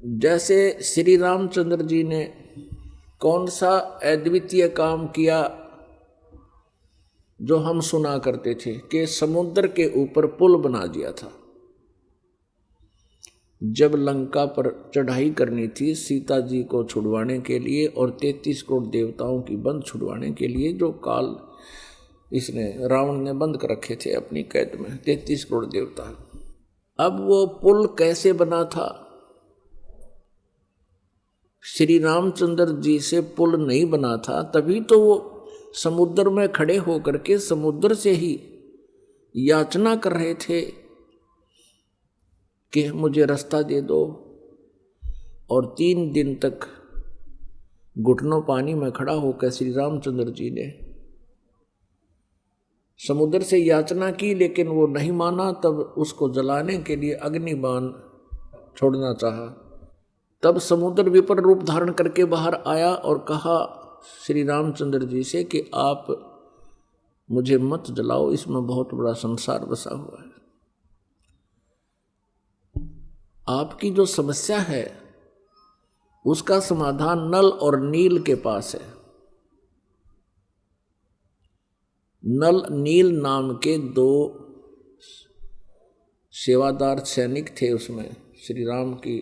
जैसे श्री रामचंद्र जी ने कौन सा अद्वितीय काम किया जो हम सुना करते थे कि समुद्र के ऊपर पुल बना दिया था। जब लंका पर चढ़ाई करनी थी सीता जी को छुड़वाने के लिए और 33 करोड़ देवताओं की बंद छुड़वाने के लिए, जो काल इसने रावण ने बंद कर रखे थे अपनी कैद में 33 करोड़ देवता। अब वो पुल कैसे बना था? श्री रामचंद्र जी से पुल नहीं बना था, तभी तो वो समुद्र में खड़े होकर के समुद्र से ही याचना कर रहे थे कि मुझे रास्ता दे दो, और 3 दिन तक घुटनों पानी में खड़ा होकर श्री रामचंद्र जी ने समुद्र से याचना की, लेकिन वो नहीं माना। तब उसको जलाने के लिए अग्निबाण छोड़ना चाहा। तब समुद्र विपर रूप धारण करके बाहर आया और कहा श्री रामचंद्र जी से कि आप मुझे मत जलाओ, इसमें बहुत बड़ा संसार बसा हुआ है। आपकी जो समस्या है उसका समाधान नल और नील के पास है। नल नील नाम के 2 सेवादार सैनिक थे उसमें, श्री राम की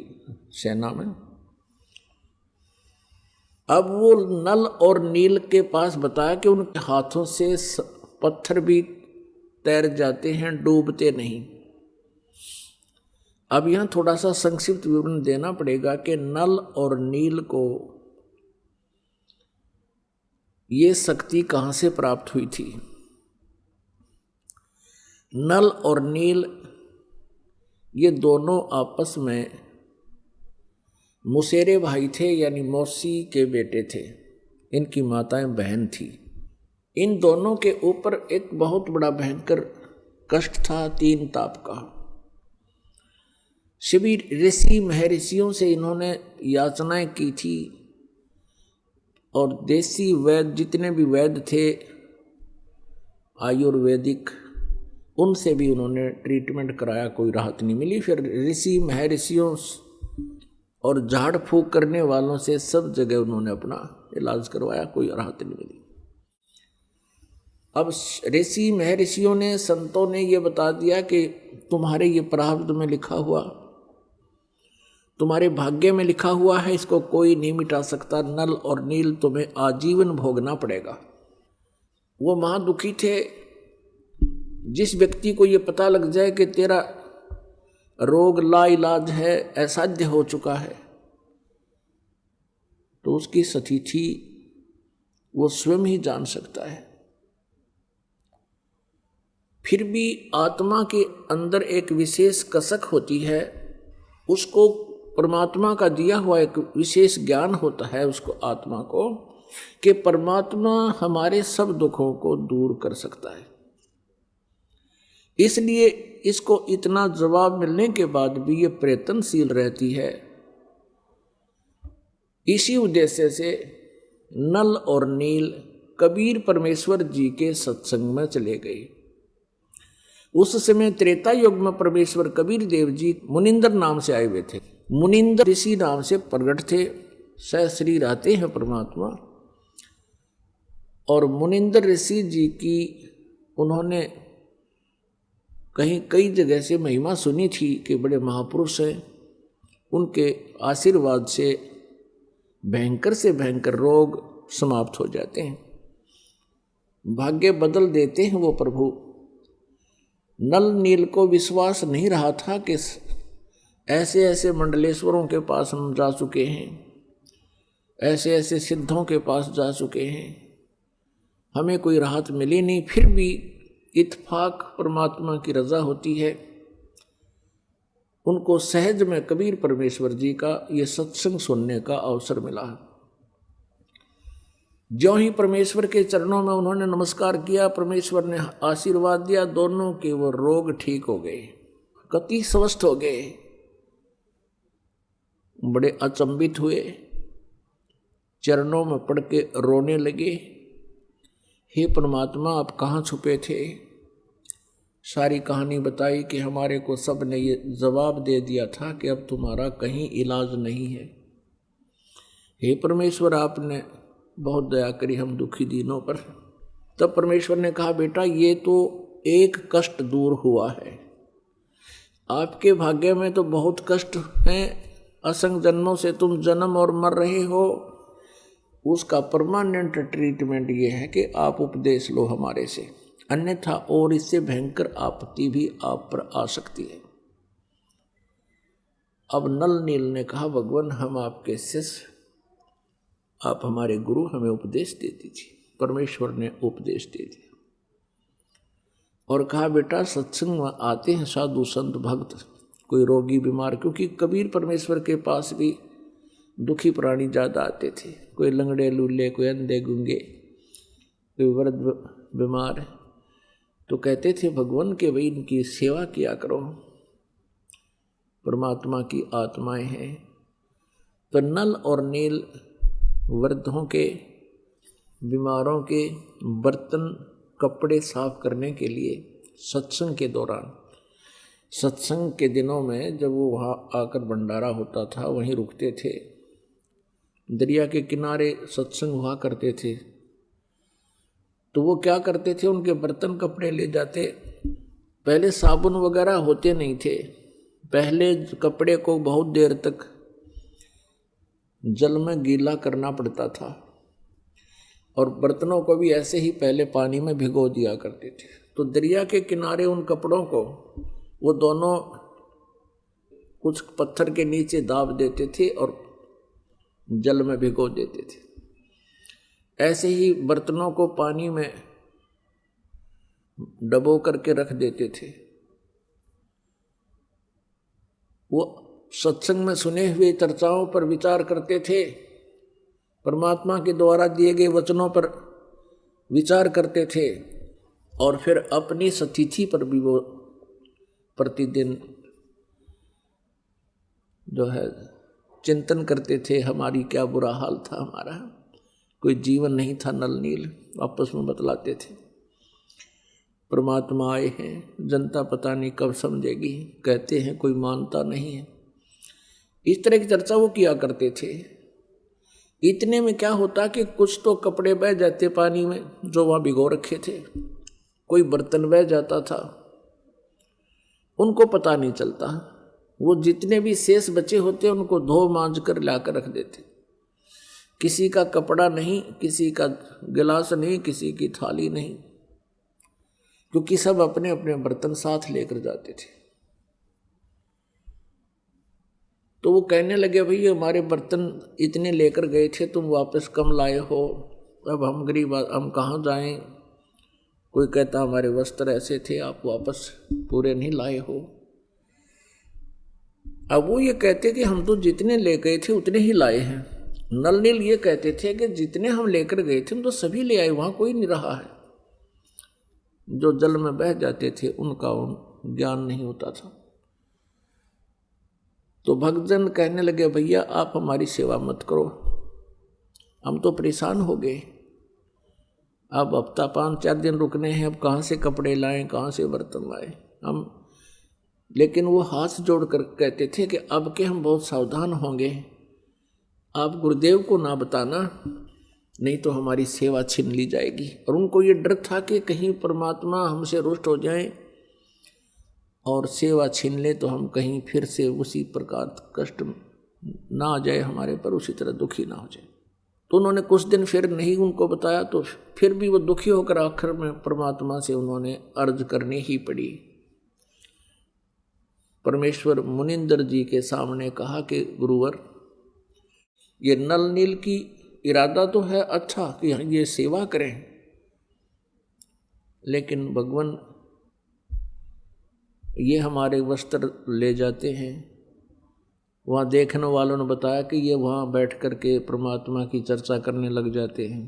सेना में। अब वो नल और नील के पास बताया कि उनके हाथों से पत्थर भी तैर जाते हैं, डूबते नहीं। अब यहां थोड़ा सा संक्षिप्त विवरण देना पड़ेगा कि नल और नील को ये शक्ति कहां से प्राप्त हुई थी। नल और नील ये दोनों आपस में मुसेरे भाई थे, यानी मौसी के बेटे थे। इनकी माताएं बहन थी। इन दोनों के ऊपर एक बहुत बड़ा भयंकर कष्ट था, 3 ताप का। सभी ऋषि महर्षियों से इन्होंने याचनाएं की थी, और देसी वैद्य जितने भी वैद्य थे आयुर्वेदिक, उनसे भी उन्होंने ट्रीटमेंट कराया, कोई राहत नहीं मिली। फिर ऋषि महर्षियों और झाड़ फूक करने वालों से सब जगह उन्होंने अपना इलाज करवाया, कोई राहत नहीं मिली। अब ऋषि महर्षियों ने, संतों ने ये बता दिया कि तुम्हारे ये प्रारब्ध में लिखा हुआ, तुम्हारे भाग्य में लिखा हुआ है, इसको कोई नहीं मिटा सकता। नल और नील तुम्हें आजीवन भोगना पड़ेगा। वो महादुखी थे। जिस व्यक्ति को ये पता लग जाए कि तेरा रोग लाइलाज है, असाध्य हो चुका है, तो उसकी स्थिति वो स्वयं ही जान सकता है। फिर भी आत्मा के अंदर एक विशेष कसक होती है, उसको परमात्मा का दिया हुआ एक विशेष ज्ञान होता है उसको, आत्मा को, कि परमात्मा हमारे सब दुखों को दूर कर सकता है। इसलिए इसको इतना जवाब मिलने के बाद भी ये प्रयत्नशील रहती है। इसी उद्देश्य से नल और नील कबीर परमेश्वर जी के सत्संग में चले गए। उस समय त्रेता युग में परमेश्वर कबीर देव जी मुनिंदर नाम से आए हुए थे। मुनिंदर ऋषि नाम से प्रकट थे, सहश्री रहते हैं परमात्मा। और मुनिंदर ऋषि जी की उन्होंने कहीं कई जगह से महिमा सुनी थी कि बड़े महापुरुष हैं। उनके आशीर्वाद से भयंकर से भयंकर रोग समाप्त हो जाते हैं, भाग्य बदल देते हैं वो प्रभु। नल नील को विश्वास नहीं रहा था कि ऐसे ऐसे मंडलेश्वरों के पास हम जा चुके हैं, ऐसे ऐसे सिद्धों के पास जा चुके हैं, हमें कोई राहत मिली नहीं। फिर भी इत्फाक परमात्मा की रजा होती है। उनको सहज में कबीर परमेश्वर जी का ये सत्संग सुनने का अवसर मिला। ज्यों ही परमेश्वर के चरणों में उन्होंने नमस्कार किया, परमेश्वर ने आशीर्वाद दिया, दोनों के वो रोग ठीक हो गए, कति स्वस्थ हो गए। बड़े अचंभित हुए, चरणों में पड़ के रोने लगे, हे परमात्मा आप कहाँ छुपे थे, सारी कहानी बताई कि हमारे को सब ने ये जवाब दे दिया था कि अब तुम्हारा कहीं इलाज नहीं है। हे परमेश्वर, आपने बहुत दया करी हम दुखी दिनों पर। तब परमेश्वर ने कहा, बेटा ये तो एक कष्ट दूर हुआ है, आपके भाग्य में तो बहुत कष्ट हैं, असंख्य जन्मों से तुम जन्म और मर रहे हो। उसका परमानेंट ट्रीटमेंट ये है कि आप उपदेश लो हमारे से, अन्यथा और इससे भयंकर आपत्ति भी आप पर आ सकती है। अब नल नील ने कहा, भगवान हम आपके शिष्य, आप हमारे गुरु, हमें उपदेश दे दीजिए। परमेश्वर ने उपदेश दे दिया और कहा, बेटा सत्संग में आते हैं साधु संत भक्त, कोई रोगी बीमार, क्योंकि कबीर परमेश्वर के पास भी दुखी प्राणी ज़्यादा आते थे, कोई लंगड़े लूले, कोई अंधे गूंगे, कोई वृद्ध बीमार, तो कहते थे भगवान के भाई इनकी सेवा किया करो, परमात्मा की आत्माएं हैं। तो नल और नील वृद्धों के, बीमारों के बर्तन कपड़े साफ करने के लिए सत्संग के दौरान, सत्संग के दिनों में जब वो वहाँ आकर भंडारा होता था वहीं रुकते थे, दरिया के किनारे सत्संग हुआ करते थे। तो वो क्या करते थे, उनके बर्तन कपड़े ले जाते। पहले साबुन वगैरह होते नहीं थे, पहले कपड़े को बहुत देर तक जल में गीला करना पड़ता था और बर्तनों को भी ऐसे ही पहले पानी में भिगो दिया करते थे। तो दरिया के किनारे उन कपड़ों को वो दोनों कुछ पत्थर के नीचे दाब देते थे और जल में भिगो देते थे। ऐसे ही बर्तनों को पानी में डबो करके रख देते थे। वो सत्संग में सुने हुए चर्चाओं पर विचार करते थे, परमात्मा के द्वारा दिए गए वचनों पर विचार करते थे और फिर अपनी सतिथि पर भी वो प्रतिदिन जो है चिंतन करते थे, हमारी क्या बुरा हाल था, हमारा कोई जीवन नहीं था। नल नील आपस में बतलाते थे, परमात्मा आए हैं, जनता पता नहीं कब समझेगी, कहते हैं कोई मानता नहीं है। इस तरह की चर्चा वो किया करते थे। इतने में क्या होता कि कुछ तो कपड़े बह जाते पानी में जो वहाँ भिगो रखे थे, कोई बर्तन बह जाता था, उनको पता नहीं चलता। वो जितने भी शेष बचे होते उनको धो मांझ कर लाकर रख देते। किसी का कपड़ा नहीं, किसी का गिलास नहीं, किसी की थाली नहीं, क्योंकि सब अपने अपने बर्तन साथ लेकर जाते थे। तो वो कहने लगे, भाई हमारे बर्तन इतने लेकर गए थे, तुम वापस कम लाए हो, अब हम गरीब, हम कहाँ जाएं। कोई कहता हमारे वस्त्र ऐसे थे, आप वापस पूरे नहीं लाए हो। अब वो ये कहते कि हम तो जितने ले गए थे उतने ही लाए हैं। नल नील ये कहते थे कि जितने हम लेकर गए थे हम तो सभी ले आए, वहाँ कोई नहीं रहा है। जो जल में बह जाते थे उनका ज्ञान नहीं होता था। तो भक्तजन कहने लगे, भैया आप हमारी सेवा मत करो, हम तो परेशान हो गए, अब हफ्ता 5-4 दिन रुकने हैं, अब कहाँ से कपड़े लाएं, कहाँ से बर्तन लाएं हम। लेकिन वो हाथ जोड़कर कहते थे कि अब के हम बहुत सावधान होंगे, आप गुरुदेव को ना बताना, नहीं तो हमारी सेवा छीन ली जाएगी। और उनको ये डर था कि कहीं परमात्मा हमसे रुष्ट हो जाए और सेवा छीन ले तो हम कहीं फिर से उसी प्रकार कष्ट ना आ जाए हमारे पर, उसी तरह दुखी ना हो जाए। तो उन्होंने कुछ दिन फिर नहीं उनको बताया, तो फिर भी वो दुखी होकर आखिर में परमात्मा से उन्होंने अर्ज करनी ही पड़ी। परमेश्वर मुनिंदर जी के सामने कहा कि गुरुवर, ये नल नील की इरादा तो है अच्छा कि ये सेवा करें, लेकिन भगवान ये हमारे वस्त्र ले जाते हैं। वहाँ देखने वालों ने बताया कि ये वहाँ बैठ कर के परमात्मा की चर्चा करने लग जाते हैं,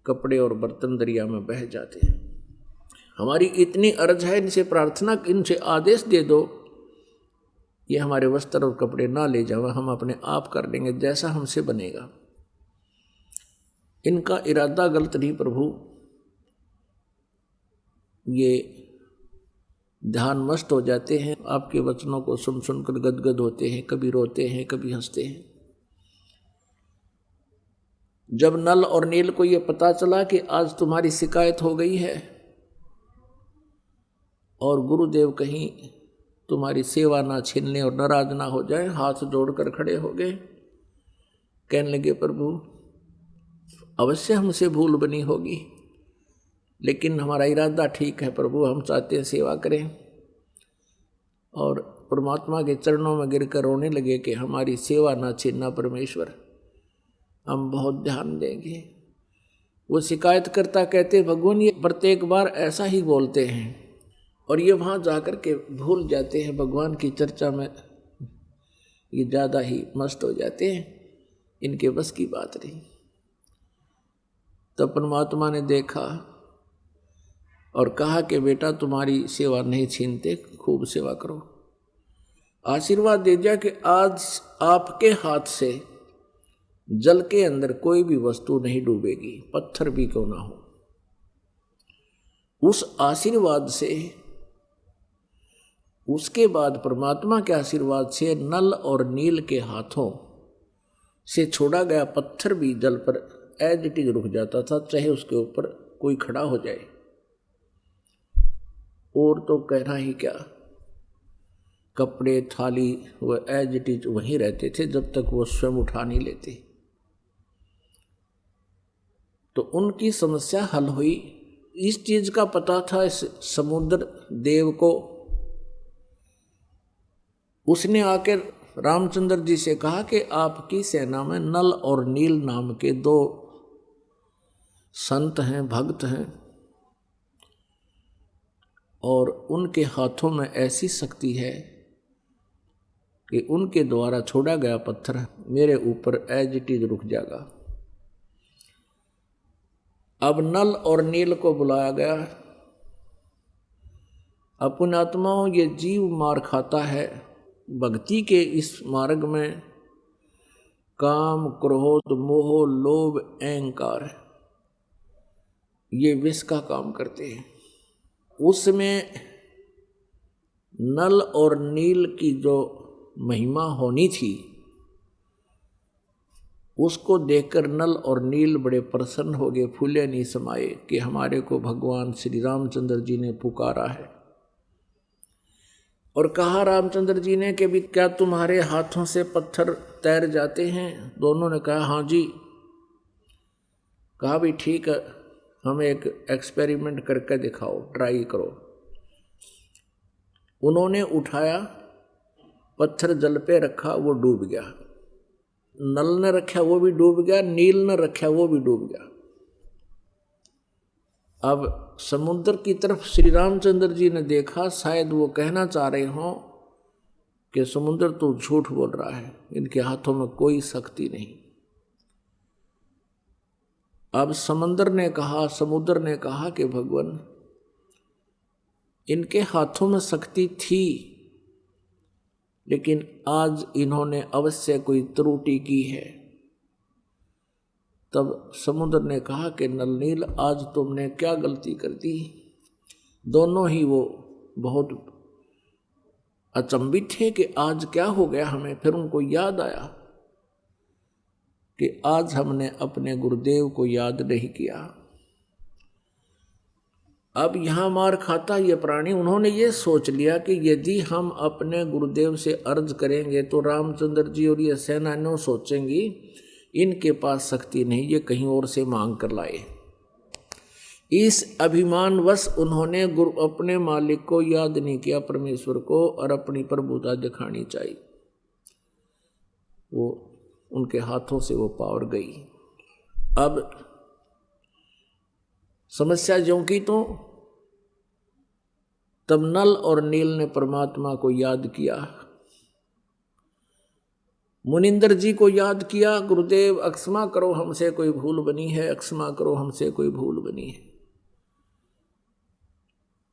कपड़े और बर्तन दरिया में बह जाते हैं। हमारी इतनी अर्ज है, इनसे प्रार्थना, इनसे आदेश दे दो, ये हमारे वस्त्र और कपड़े ना ले जाओ, हम अपने आप कर लेंगे जैसा हमसे बनेगा। इनका इरादा गलत नहीं प्रभु, ये ध्यान मस्त हो जाते हैं, आपके वचनों को सुन सुनकर गदगद होते हैं, कभी रोते हैं कभी हंसते हैं। जब नल और नील को यह पता चला कि आज तुम्हारी शिकायत हो गई है और गुरुदेव कहीं तुम्हारी सेवा ना छीन लें और नाराज ना हो जाए, हाथ जोड़कर खड़े हो गए। कहने लगे, प्रभु अवश्य हमसे भूल बनी होगी, लेकिन हमारा इरादा ठीक है प्रभु, हम चाहते हैं सेवा करें। और परमात्मा के चरणों में गिरकर रोने लगे कि हमारी सेवा ना छीनना परमेश्वर, हम बहुत ध्यान देंगे। वो शिकायत करता कहते, भगवान ये प्रत्येक बार ऐसा ही बोलते हैं और ये वहाँ जाकर के भूल जाते हैं, भगवान की चर्चा में ये ज़्यादा ही मस्त हो जाते हैं, इनके बस की बात नहीं। तब परमात्मा ने देखा और कहा कि बेटा तुम्हारी सेवा नहीं छीनते, खूब सेवा करो। आशीर्वाद दे दिया कि आज आपके हाथ से जल के अंदर कोई भी वस्तु नहीं डूबेगी, पत्थर भी क्यों ना हो। उस आशीर्वाद से, उसके बाद परमात्मा के आशीर्वाद से नल और नील के हाथों से छोड़ा गया पत्थर भी जल पर एज इट इज रुक जाता था, चाहे उसके ऊपर कोई खड़ा हो जाए। और तो कहना ही क्या, कपड़े थाली वह एज इट इज वहीं रहते थे जब तक वो स्वयं उठा नहीं लेते। तो उनकी समस्या हल हुई। इस चीज का पता था इस समुद्र देव को। उसने आकर रामचंद्र जी से कहा कि आपकी सेना में नल और नील नाम के दो संत हैं, भक्त हैं, और उनके हाथों में ऐसी शक्ति है कि उनके द्वारा छोड़ा गया पत्थर मेरे ऊपर एज इट इज रुक जाएगा। अब नल और नील को बुलाया गया। अपने आत्माओं, ये जीव मार खाता है भक्ति के इस मार्ग में। काम, क्रोध, मोह, लोभ, अहंकार ये विष का काम करते हैं। उसमें नल और नील की जो महिमा होनी थी उसको देखकर नल और नील बड़े प्रसन्न हो गए, फूले नहीं समाये कि हमारे को भगवान श्री रामचंद्र जी ने पुकारा है। और कहा रामचंद्र जी ने कि भी क्या तुम्हारे हाथों से पत्थर तैर जाते हैं? दोनों ने कहा हाँ जी। कहा भी ठीक है, हमें एक एक्सपेरिमेंट करके दिखाओ, ट्राई करो। उन्होंने उठाया, पत्थर जल पे रखा, वो डूब गया। नल ने रखा वो भी डूब गया, नील ने रखा वो भी डूब गया। अब समुद्र की तरफ श्री रामचंद्र जी ने देखा, शायद वो कहना चाह रहे हों कि समुद्र तो झूठ बोल रहा है, इनके हाथों में कोई शक्ति नहीं। अब समुद्र ने कहा कि भगवान इनके हाथों में शक्ति थी, लेकिन आज इन्होंने अवश्य कोई त्रुटि की है। तब समुद्र ने कहा कि नल नील आज तुमने क्या गलती कर दी। दोनों ही वो बहुत अचंभित थे कि आज क्या हो गया हमें। फिर उनको याद आया कि आज हमने अपने गुरुदेव को याद नहीं किया। अब यहां मार खाता ये प्राणी, उन्होंने ये सोच लिया कि यदि हम अपने गुरुदेव से अर्ज करेंगे तो रामचंद्र जी और ये सेनानियों सोचेंगी इनके पास शक्ति नहीं, ये कहीं और से मांग कर लाए। इस अभिमानवश उन्होंने अपने मालिक को याद नहीं किया, परमेश्वर को, और अपनी प्रभुता दिखानी चाहिए। वो उनके हाथों से वो पावर गई। अब समस्या ज्यों की तो तब नल और नील ने परमात्मा को याद किया, मुनिंदर जी को याद किया। गुरुदेव अक्षमा करो, हमसे कोई भूल बनी है, अक्षमा करो, हमसे कोई भूल बनी है।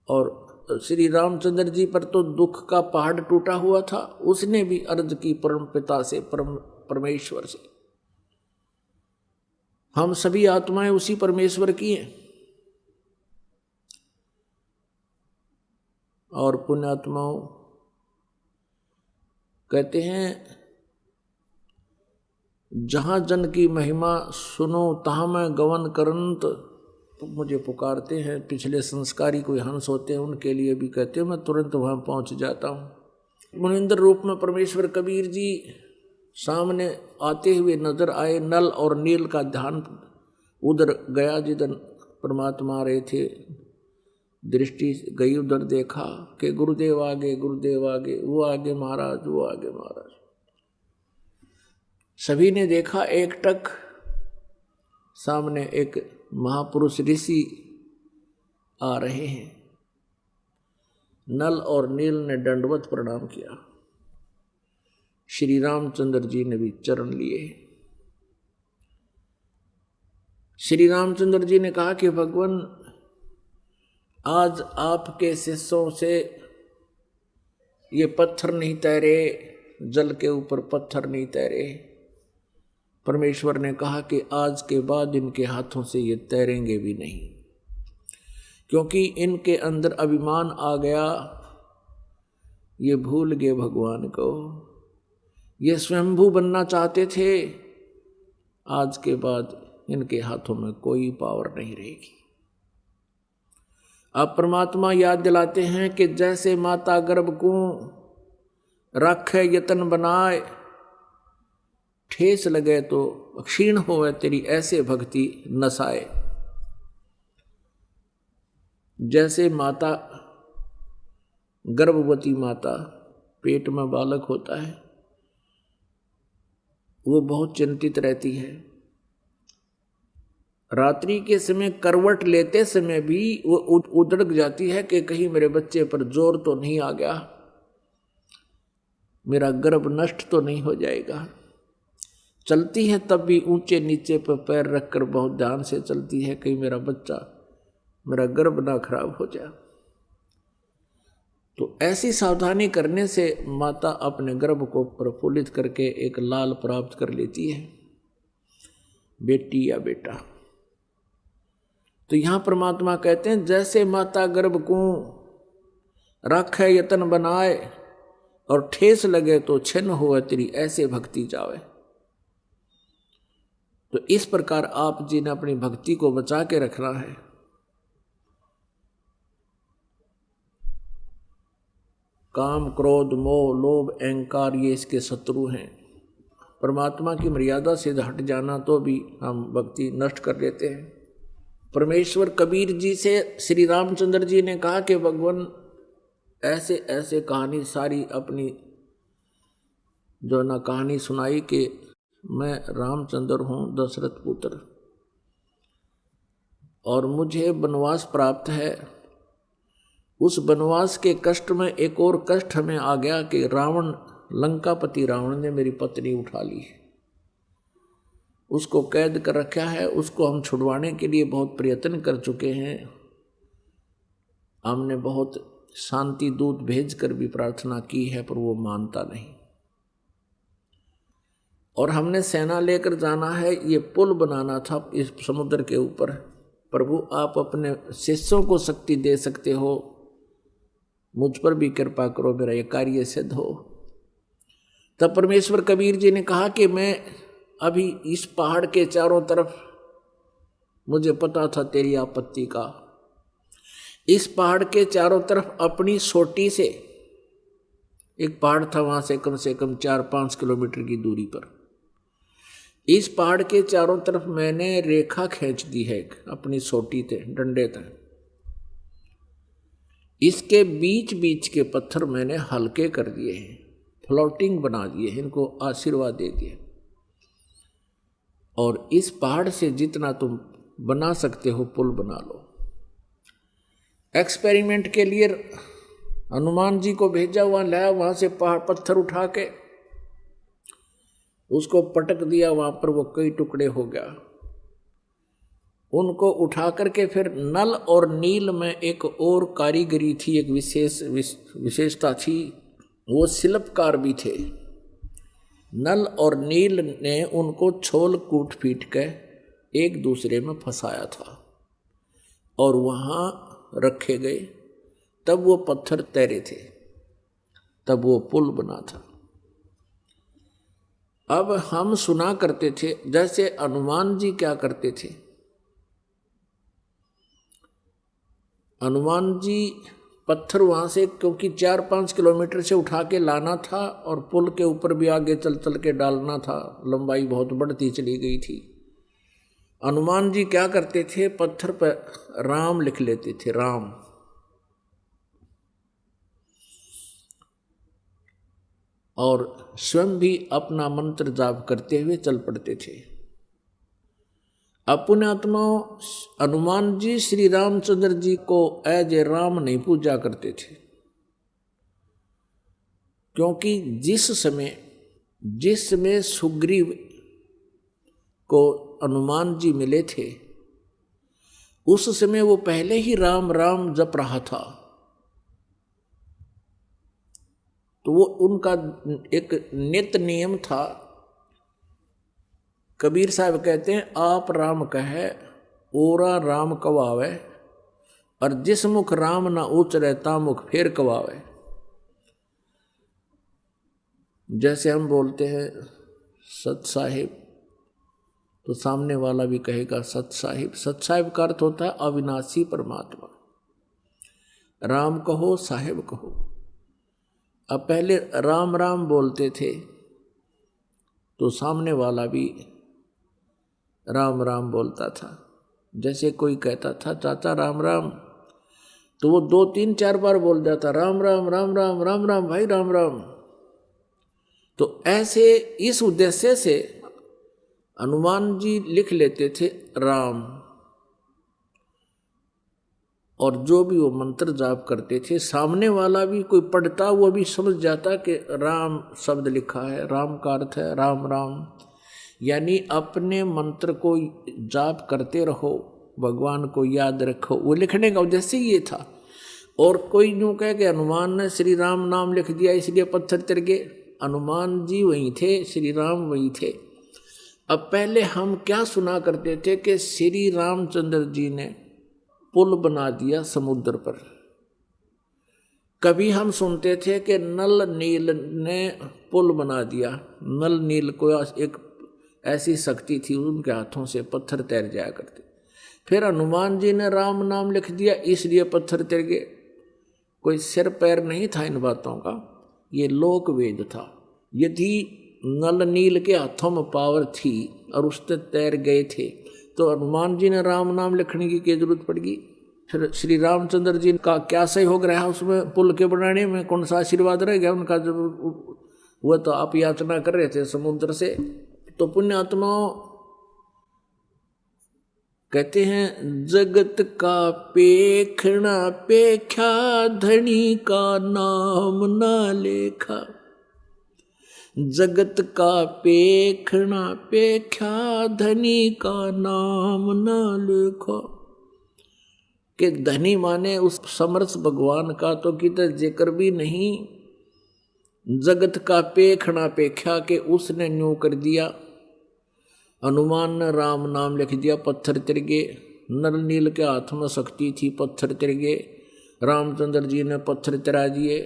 और श्री रामचंद्र जी पर तो दुख का पहाड़ टूटा हुआ था, उसने भी अर्ज की परम पिता से, परमेश्वर से। हम सभी आत्माएं उसी परमेश्वर की हैं। और पुण्यात्माओं कहते हैं, जहाँ जन की महिमा सुनो तहाँ मैं गवन करंत, तो मुझे पुकारते हैं। पिछले संस्कारी कोई हंस होते हैं, उनके लिए भी कहते हैं, मैं तुरंत वहाँ पहुँच जाता हूँ। मुनिंद्र रूप में परमेश्वर कबीर जी सामने आते हुए नजर आए। नल और नील का ध्यान उधर गया, जिधर परमात्मा आ रहे थे। दृष्टि गई उधर, देखा कि गुरुदेव आगे, गुरुदेव आगे, वो आगे महाराज, वो आगे महाराज। सभी ने देखा एकटक सामने एक महापुरुष ऋषि आ रहे हैं। नल और नील ने दंडवत प्रणाम किया। श्री रामचंद्र जी ने भी चरण लिए। श्री रामचंद्र जी ने कहा कि भगवान, आज आपके शिष्यों से ये पत्थर नहीं तैरे, जल के ऊपर पत्थर नहीं तैरे। परमेश्वर ने कहा कि आज के बाद इनके हाथों से ये तैरेंगे भी नहीं, क्योंकि इनके अंदर अभिमान आ गया। ये भूल गए भगवान को, ये स्वयंभू बनना चाहते थे। आज के बाद इनके हाथों में कोई पावर नहीं रहेगी। अब परमात्मा याद दिलाते हैं कि जैसे माता गर्भ को रखे यतन बनाए, ठेस लगे तो क्षीण होवे तेरी ऐसे भक्ति नसाए। जैसे माता, गर्भवती माता, पेट में बालक होता है, वो बहुत चिंतित रहती है। रात्रि के समय करवट लेते समय भी वो उधड़क जाती है कि कहीं मेरे बच्चे पर जोर तो नहीं आ गया, मेरा गर्भ नष्ट तो नहीं हो जाएगा। चलती है तब भी ऊंचे नीचे पर पैर रखकर बहुत ध्यान से चलती है, कहीं मेरा बच्चा, मेरा गर्भ ना खराब हो जाए। तो ऐसी सावधानी करने से माता अपने गर्भ को प्रफुल्लित करके एक लाल प्राप्त कर लेती है, बेटी या बेटा। तो यहां परमात्मा कहते हैं, जैसे माता गर्भ को राखे यतन बनाए और ठेस लगे तो छिन्न हो तेरी ऐसे भक्ति जावे। तो इस प्रकार आप जी ने अपनी भक्ति को बचा के रखना है। काम, क्रोध, मोह, लोभ, अहंकार ये इसके शत्रु हैं। परमात्मा की मर्यादा से हट जाना तो भी हम भक्ति नष्ट कर देते हैं। परमेश्वर कबीर जी से श्री रामचंद्र जी ने कहा कि भगवान, ऐसे ऐसे कहानी सारी अपनी जो ना कहानी सुनाई कि मैं रामचंद्र हूँ, दशरथ पुत्र, और मुझे वनवास प्राप्त है। उस वनवास के कष्ट में एक और कष्ट हमें आ गया कि रावण, लंकापति रावण ने मेरी पत्नी उठा ली, उसको कैद कर रखा है। उसको हम छुड़वाने के लिए बहुत प्रयत्न कर चुके हैं। हमने बहुत शांति दूत भेजकर भी प्रार्थना की है, पर वो मानता नहीं। और हमने सेना लेकर जाना है, ये पुल बनाना था इस समुद्र के ऊपर। प्रभु, आप अपने शिष्यों को शक्ति दे सकते हो, मुझ पर भी कृपा करो, मेरा ये कार्य सिद्ध हो। तब परमेश्वर कबीर जी ने कहा कि मैं अभी इस पहाड़ के चारों तरफ, मुझे पता था तेरी आपत्ति का, इस पहाड़ के चारों तरफ अपनी सोटी से, एक पहाड़ था वहां से कम 4-5 किलोमीटर की दूरी पर, इस पहाड़ के चारों तरफ मैंने रेखा खींच दी है अपनी सोटी से, डंडे तक। इसके बीच बीच के पत्थर मैंने हल्के कर दिए हैं, फ्लोटिंग बना दिए, इनको आशीर्वाद दे दिए। और इस पहाड़ से जितना तुम बना सकते हो पुल बना लो। एक्सपेरिमेंट के लिए हनुमान जी को भेजा, हुआ लाया, वहां से पहाड़ पत्थर उठा के उसको पटक दिया, वहां पर वो कई टुकड़े हो गया। उनको उठा करके फिर नल और नील में एक और कारीगरी थी, एक विशेषता थी, वो शिल्पकार भी थे। नल और नील ने उनको छोल कूट पीट के एक दूसरे में फंसाया था और वहाँ रखे गए। तब वो पत्थर तैरे थे, तब वो पुल बना था। अब हम सुना करते थे, जैसे हनुमान जी क्या करते थे, हनुमान जी पत्थर वहां से, क्योंकि 4-5 किलोमीटर से उठा के लाना था और पुल के ऊपर भी आगे चल चल के डालना था, लंबाई बहुत बढ़ती चली गई थी। हनुमान जी क्या करते थे, पत्थर पर राम लिख लेते थे, राम, और स्वयं भी अपना मंत्र जाप करते हुए चल पड़ते थे। अपने आत्मा हनुमान जी श्री रामचंद्र जी को एज ए राम नहीं पूजा करते थे, क्योंकि जिस समय सुग्रीव को हनुमान जी मिले थे, उस समय वो पहले ही राम राम जप रहा था। तो वो उनका एक नित्य नियम था। कबीर साहब कहते हैं, आप राम कहे ओरा राम कवावे, और जिस मुख राम ना उचरे ता मुख फेर कवावे। जैसे हम बोलते हैं सत साहिब, तो सामने वाला भी कहेगा सत साहिब। सत साहिब का अर्थ होता है अविनाशी परमात्मा। राम कहो साहिब कहो। अब पहले राम राम बोलते थे तो सामने वाला भी राम राम बोलता था। जैसे कोई कहता था चाचा राम राम, तो वो 2-3-4 बार बोल जाता राम राम राम राम राम राम भाई राम राम। तो ऐसे इस उद्देश्य से हनुमान जी लिख लेते थे राम, और जो भी वो मंत्र जाप करते थे, सामने वाला भी कोई पढ़ता वो भी समझ जाता कि राम शब्द लिखा है, राम का अर्थ है राम राम। यानी अपने मंत्र को जाप करते रहो, भगवान को याद रखो, वो लिखने का उद्देश्य ये था। और कोई यूँ कहे कि हनुमान ने श्री राम नाम लिख दिया इसलिए पत्थर तिर गए, हनुमान जी वहीं थे, श्री राम वहीं थे। अब पहले हम क्या सुना करते थे कि श्री रामचंद्र जी ने पुल बना दिया समुद्र पर। कभी हम सुनते थे कि नल नील ने पुल बना दिया। नल नील को एक ऐसी शक्ति थी, उनके हाथों से पत्थर तैर जाया करते। फिर हनुमान जी ने राम नाम लिख दिया इसलिए पत्थर तैर गए। कोई सिर पैर नहीं था इन बातों का, ये लोक वेद था। यदि नल नील के हाथों में पावर थी और उससे तैर गए थे, तो हनुमान जी ने राम नाम लिखने की क्या जरूरत पड़गी। फिर श्री रामचंद्र जी का क्या सहयोग रहा उसमें, पुल के बनाने में कौन सा आशीर्वाद रह गया उनका, जब वह तो आप याचना कर रहे थे समुद्र से। तो पुण्यात्माओं कहते हैं जगत का पेखना पेख्या, धनी का नाम ना लेखा। जगत का पेखना पेख्या, धनी का नाम न लेखो। कि धनी माने उस समर्थ भगवान का तो कितना जिक्र भी नहीं। जगत का पेखना पेख्या के उसने न्यू कर दिया। हनुमान ने राम नाम लिख दिया, पत्थर तिर गए। नल नील के हाथ में शक्ति थी, पत्थर तिर गए। रामचंद्र जी ने पत्थर तिरा दिए।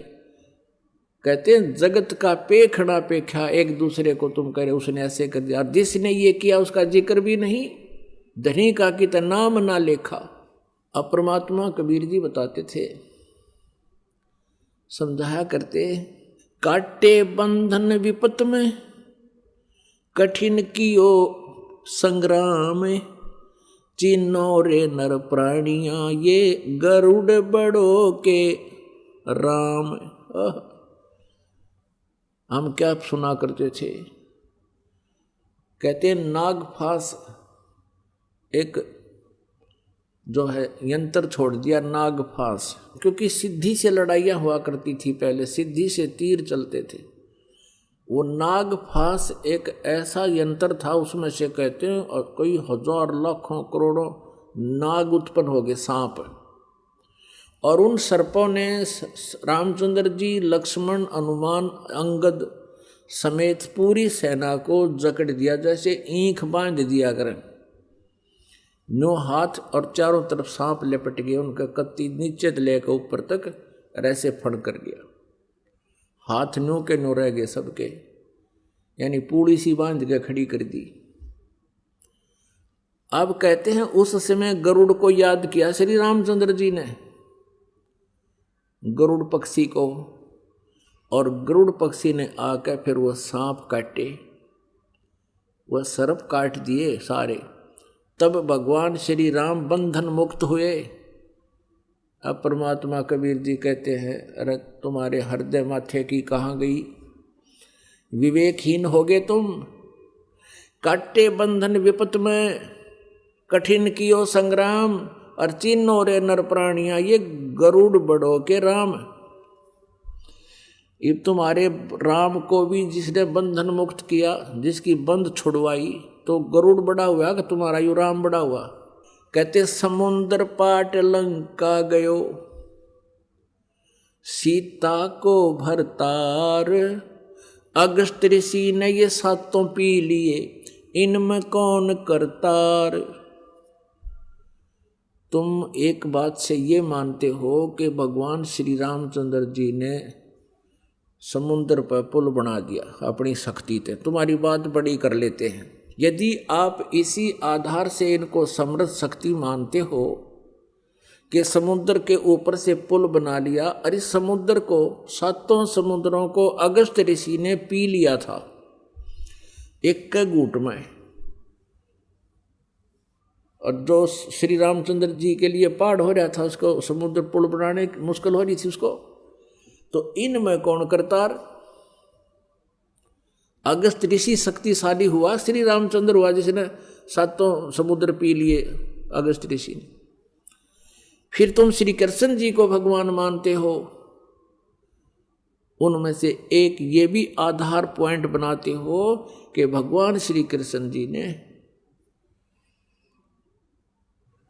कहते हैं जगत का पेखना पेखा, एक दूसरे को तुम कह रहे उसने ऐसे कर दिया, और जिसने ये किया उसका जिक्र भी नहीं। धनी का कि तो नाम ना लेखा। अब परमात्मा कबीर जी बताते थे, समझाया करते, काटे बंधन विपत में, कठिन कियो संग्राम, चिन्नो रे नर प्राणिया, ये गरुड़ बड़ो के राम। हम क्या सुना करते थे, कहते हैं नागफास एक जो है यंत्र छोड़ दिया, नागफास। क्योंकि सिद्धि से लड़ाइयाँ हुआ करती थी पहले, सिद्धि से तीर चलते थे। वो नागफास एक ऐसा यंत्र था, उसमें से कहते हैं और कई हजार लाखों करोड़ों नाग उत्पन्न हो गए, सांप। और उन सर्पों ने रामचंद्र जी, लक्ष्मण, हनुमान, अंगद समेत पूरी सेना को जकड़ दिया, जैसे ईंख बांध दिया करें। नो हाथ और चारों तरफ सांप लिपट गए, उनका कत्ती नीचे से लेकर ऊपर तक और ऐसे फण कर गया, हाथ न्यों के न्यों रह गए सबके, यानी पूड़ी सी बांध के खड़ी कर दी। अब कहते हैं उस समय गरुड़ को याद किया श्री रामचंद्र जी ने, गरुड़ पक्षी को, और गरुड़ पक्षी ने आकर फिर वो सांप काटे, वह सर्प काट दिए सारे। तब भगवान श्री राम बंधन मुक्त हुए। अब परमात्मा कबीर जी कहते हैं, अरे तुम्हारे हृदय माथे की कहाँ गई, विवेकहीन हो गए तुम। काटे बंधन विपत में, कठिन कियो संग्राम, और चिन्हो रे नर प्राणिया, ये गरुड़ बड़ो के राम। ये तुम्हारे राम को भी जिसने बंधन मुक्त किया, जिसकी बंध छुड़वाई, तो गरुड़ बड़ा हुआ कि तुम्हारा यू राम बड़ा हुआ। कहते समुद्र पाट लंका गयो, सीता को भरतार, अगस्त ऋषि ने ये सातों पी लिए, इनमें कौन करतार। तुम एक बात से ये मानते हो कि भगवान श्री रामचंद्र जी ने समुद्र पर पुल बना दिया अपनी शक्ति से, तुम्हारी बात बड़ी कर लेते हैं। यदि आप इसी आधार से इनको समृद्ध शक्ति मानते हो कि समुद्र के ऊपर से पुल बना लिया, अरे समुद्र को, सातों समुद्रों को अगस्त ऋषि ने पी लिया था एक के घूंट में, और जो श्री रामचंद्र जी के लिए पहाड़ हो रहा था उसको समुद्र पुल बनाने मुश्किल हो रही थी उसको, तो इनमें कौन करतार। अगस्त ऋषि शक्तिशाली हुआ, श्री रामचंद्र हुआ जिसने सातों समुद्र पी लिए, अगस्त ऋषि ने। फिर तुम श्री कृष्ण जी को भगवान मानते हो, उनमें से एक ये भी आधार पॉइंट बनाते हो कि भगवान श्री कृष्ण जी ने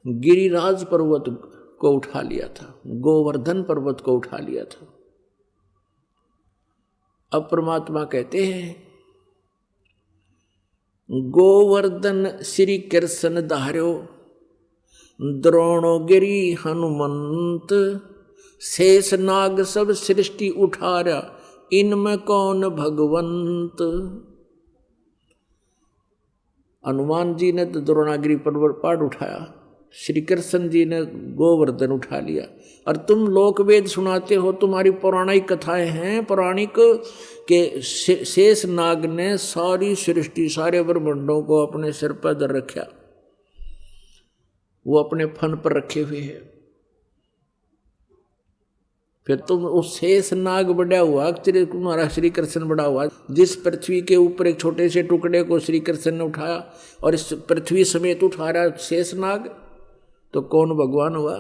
गिरिराज पर्वत को उठा लिया था, गोवर्धन पर्वत को उठा लिया था। अब परमात्मा कहते हैं गोवर्धन श्री कृष्ण धार्यो, द्रोणो गिरी हनुमंत, शेष नाग सब सृष्टि उठारा, इनमें कौन भगवंत। हनुमान जी ने तो द्रोणागिरी पर्वत पहाड़ उठाया, श्री कृष्ण जी ने गोवर्धन उठा लिया। और तुम लोक वेद सुनाते हो, तुम्हारी पौराणिक कथाएं हैं पौराणिक के शेष नाग ने सारी सृष्टि, सारे ब्रह्मांडों को अपने सिर पर धर रखा, वो अपने फन पर रखे हुए हैं। फिर तुम उस शेष नाग बड़ा हुआ, तुम्हारा श्री कृष्ण बड़ा हुआ, जिस पृथ्वी के ऊपर एक छोटे से टुकड़े को श्री कृष्ण ने उठाया और इस पृथ्वी समेत उठा रहा शेष नाग, तो कौन भगवान हुआ।